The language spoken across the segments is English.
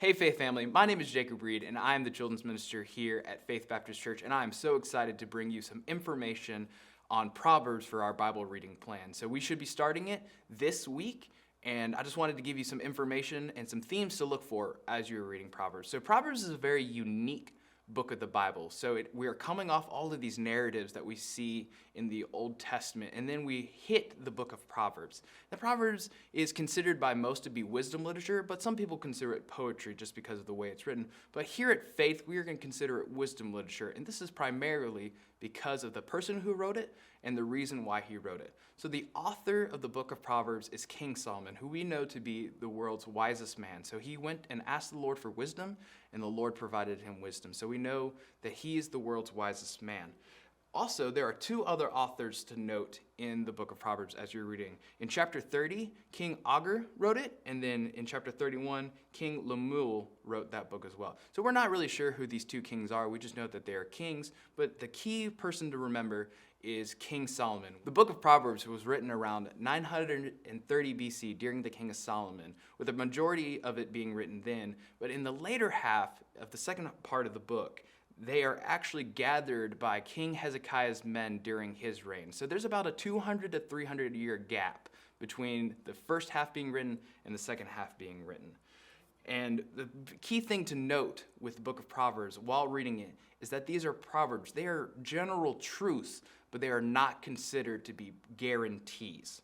Hey Faith family, my name is Jacob Reed and I am the children's minister here at Faith Baptist Church, and I am so excited to bring you some information on Proverbs for our Bible reading plan. So we should be starting it this week, and I just wanted to give you some information and some themes to look for as you're reading Proverbs. So Proverbs is a very unique book of the Bible. So we are coming off all of these narratives that we see in the Old Testament, and then we hit the book of Proverbs. The Proverbs is considered by most to be wisdom literature, but some people consider it poetry just because of the way it's written. But here at Faith, we are going to consider it wisdom literature, and this is primarily because of the person who wrote it and the reason why he wrote it. So the author of the book of Proverbs is King Solomon, who we know to be the world's wisest man. So he went and asked the Lord for wisdom, and the Lord provided him wisdom. So we know that he is the world's wisest man. Also, there are two other authors to note in the book of Proverbs as you're reading. In chapter 30, King Agur wrote it, and then in chapter 31, King Lemuel wrote that book as well. So we're not really sure who these two kings are. We just know that they are kings, but the key person to remember is King Solomon. The book of Proverbs was written around 930 BC during the King of Solomon, with the majority of it being written then. But in the later half of the second part of the book, they are actually gathered by King Hezekiah's men during his reign. So there's about a 200 to 300 year gap between the first half being written and the second half being written. And the key thing to note with the book of Proverbs while reading it is that these are proverbs. They are general truths, but they are not considered to be guarantees.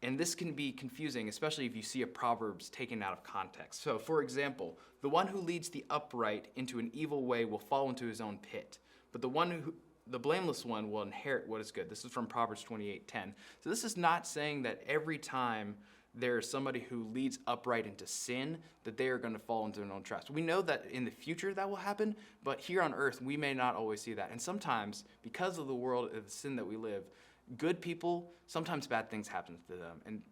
And this can be confusing, especially if you see a Proverbs taken out of context. So, for example, the one who leads the upright into an evil way will fall into his own pit, but the blameless one will inherit what is good. This is from Proverbs 28:10. So this is not saying that every time there is somebody who leads upright into sin, that they are going to fall into their own traps. We know that in the future that will happen, but here on earth, we may not always see that. And sometimes, because of the world of the sin that we live, good people, sometimes bad things happen to them. And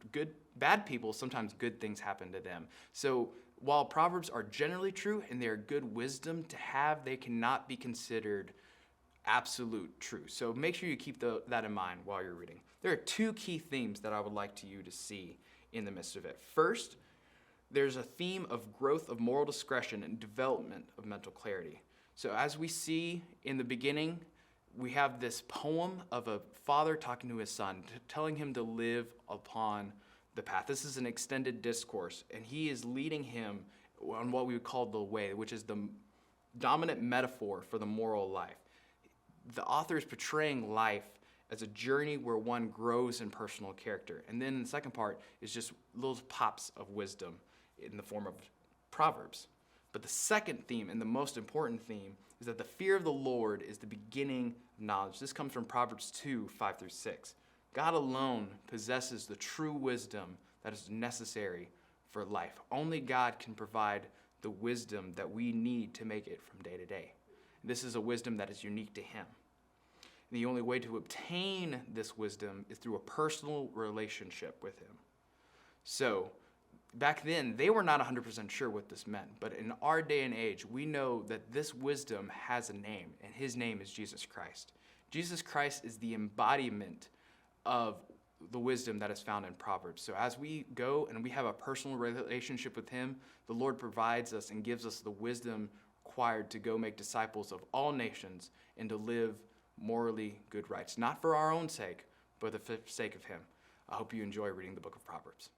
bad people, sometimes good things happen to them. So while Proverbs are generally true and they are good wisdom to have, they cannot be considered absolute truth. So make sure you keep that in mind while you're reading. There are two key themes that I would like you to see in the midst of it. First, there's a theme of growth of moral discretion and development of mental clarity. So as we see in the beginning, we have this poem of a father talking to his son, telling him to live upon the path. This is an extended discourse, and he is leading him on what we would call the way, which is the dominant metaphor for the moral life. The author is portraying life as a journey where one grows in personal character. And then the second part is just little pops of wisdom in the form of Proverbs. But the second theme, and the most important theme, is that the fear of the Lord is the beginning of knowledge. This comes from Proverbs 2:5-6. God alone possesses the true wisdom that is necessary for life. Only God can provide the wisdom that we need to make it from day to day. This is a wisdom that is unique to Him. And the only way to obtain this wisdom is through a personal relationship with Him. So, back then, they were not 100% sure what this meant, but in our day and age, we know that this wisdom has a name, and His name is Jesus Christ. Jesus Christ is the embodiment of the wisdom that is found in Proverbs. So as we go and we have a personal relationship with Him, the Lord provides us and gives us the wisdom required to go make disciples of all nations and to live morally good rights, not for our own sake, but for the sake of Him. I hope you enjoy reading the book of Proverbs.